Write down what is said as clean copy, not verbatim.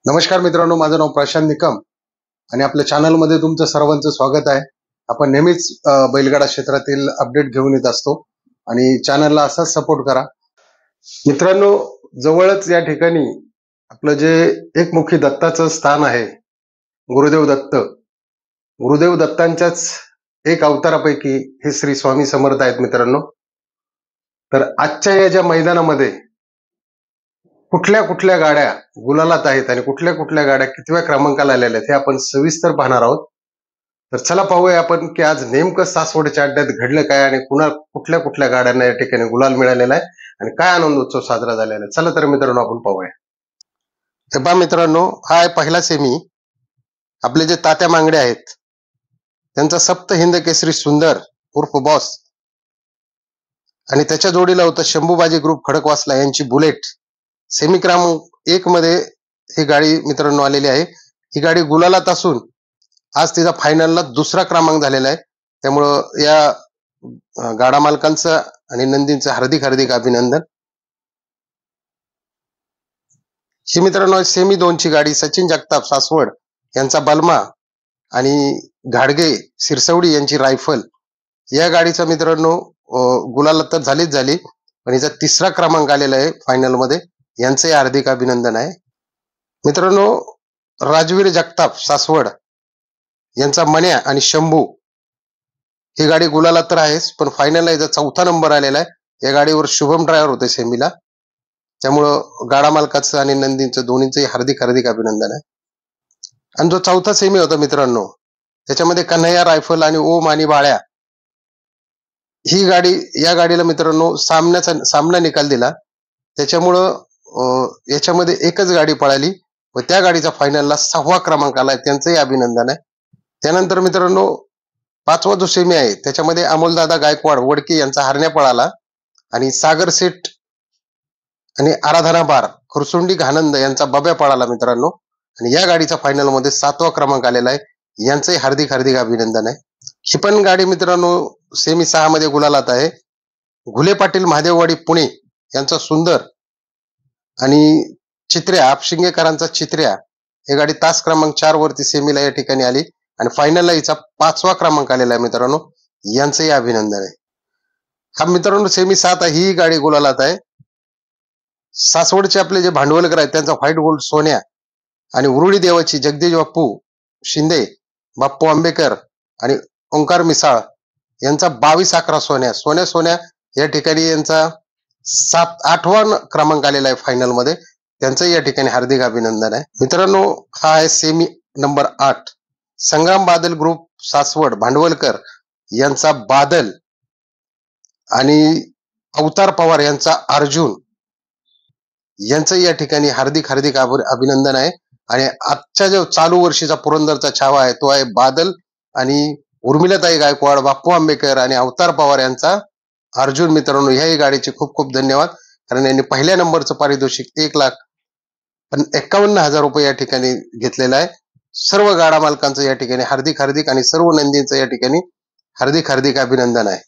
नमस्कार मित्रांनो, माझं नाव प्रशांत निकम आणि आपल्या चॅनलमध्ये तुमचं सर्वांचं स्वागत आहे. आपण नेहमीच बैलगाडा क्षेत्रातील अपडेट घेऊन येत असतो आणि चॅनलला असाच सपोर्ट करा. मित्रांनो, जवळच या ठिकाणी आपलं जे एकमुखी दत्ताचं स्थान आहे, गुरुदेव दत्त. गुरुदेव दत्तांच्याच एक अवतारापैकी हे श्री स्वामी समर्थ आहेत मित्रांनो. तर आजच्या या ज्या मैदानामध्ये कुठल्या कुठल्या गाड्या गुलालात आहेत आणि कुठल्या कुठल्या गाड्या कितव्या क्रमांकाला आलेल्या आहेत हे आपण सविस्तर पाहणार आहोत. तर चला पाहूया आपण की आज नेमकं सासवडच्या अड्ड्यात घडलं काय आणि कुठल्या कुठल्या गाड्यांना या ठिकाणी गुलाल मिळालेला आहे आणि काय आनंद उत्सव साजरा झालेला आहे. चला तर मित्रांनो आपण पाहूया. तर पहा मित्रांनो, हा आहे पहिला सेमी. आपले जे तात्या मांगडे आहेत त्यांचा सप्त हिंद केसरी सुंदर उर्फ बॉस आणि त्याच्या जोडीला होतं शंभूबाजी ग्रुप खडकवासला यांची बुलेट. सेमी क्रमांक 1 मध्ये ही गाडी मित्रांनो आलेली आहे. ही गाडी गुलालात असून आज तिचा फायनलला दुसरा क्रमांक झालेला आहे. त्यामुळं या गाडा मालकांचं आणि नंदींचं हार्दिक हार्दिक अभिनंदन. ही मित्रांनो सेमी 2 ची गाडी सचिन जगताप सासवड यांचा बलमा आणि घाडगे सिरसवडी यांची रायफल. या गाडीचा मित्रांनो गुलालात तर झाली पण हिचा तिसरा क्रमांक आलेला आहे फायनल मध्ये. यांचंही हार्दिक अभिनंदन आहे. मित्रांनो, राजवीर जगताप सासवड यांचा मन्या आणि शंभू ही गाडी गुलाला तर आहेच पण फायनलला याचा 4था नंबर आलेला आहे. या गाडीवर शुभम ड्रायव्हर होते सेमीला. त्यामुळं गाडा मालकाचं आणि नंदींचं दोन्हींचंही हार्दिक हार्दिक अभिनंदन आहे. आणि जो 4था सेमी होता मित्रांनो त्याच्यामध्ये कन्हैया रायफल आणि ओम आणि बाळ्या ही गाडी, या गाडीला मित्रांनो सामना निकाल दिला. त्याच्यामुळं याच्यामध्ये एकच गाडी पळाली व त्या गाडीचा फायनलला 6वा क्रमांक आलाय. त्यांचंही अभिनंदन आहे. त्यानंतर मित्रांनो 5वा जो सेमी आहे त्याच्यामध्ये अमोलदादा गायकवाड वडके यांचा हरण्या पळाला आणि सागर सेठ आणि आराधना बार खुरसुंडी घानंद यांचा बब्या पळाला मित्रांनो. आणि या गाडीचा फायनल मध्ये 7वा क्रमांक आलेला आहे. यांचंही हार्दिक हार्दिक अभिनंदन आहे. ही पण गाडी मित्रांनो सेमी 6 मध्ये गुलालात आहे. घुले पाटील महादेववाडी पुणे यांचा सुंदर आणि चित्र्या आपशिंगेकरांचा चित्र्या ही गाडी तास क्रमांक 4 वरती सेमीला या ठिकाणी आली आणि फायनलला हिचा 5वा क्रमांक आलेला आहे मित्रांनो. यांचंही अभिनंदन आहे. हा मित्रांनो सेमी 7 ही गाडी गुलालात आहे. सासवडचे आपले जे भांडवलकर आहेत त्यांचा व्हाईट गोल्ड सोन्या आणि उरुळी देवाची जगदीश बाप्पू शिंदे, बाप्पू आंबेकर आणि ओंकार मिसाळ यांचा 22-11 सोन्या या ठिकाणी यांचा 8वा क्रमांक आलेला आहे फायनल मध्ये. त्यांचंही या ठिकाणी हार्दिक अभिनंदन आहे. मित्रांनो, हा आहे सेमी नंबर 8. संग्राम बादल ग्रुप सासवड भांडवलकर यांचा बादल आणि अवतार पवार यांचा अर्जुन यांचं या ठिकाणी हार्दिक हार्दिक अभिनंदन आहे. आणि आजच्या जो चालू वर्षीचा पुरंदरचा छावा आहे तो आहे बादल आणि उर्मिलाताई गायकवाड, बाप्पू आंबेकर आणि अवतार पवार यांचा अर्जुन. मित्रांनो, ह्याही गाडीचे खूप खूप धन्यवाद, कारण यांनी पहिल्या नंबरचं पारितोषिक 1,51,000 रुपये या ठिकाणी घेतलेलं आहे. सर्व गाडा मालकांचं या ठिकाणी हार्दिक हार्दिक आणि सर्व नंदींचं या ठिकाणी हार्दिक हार्दिक अभिनंदन आहे.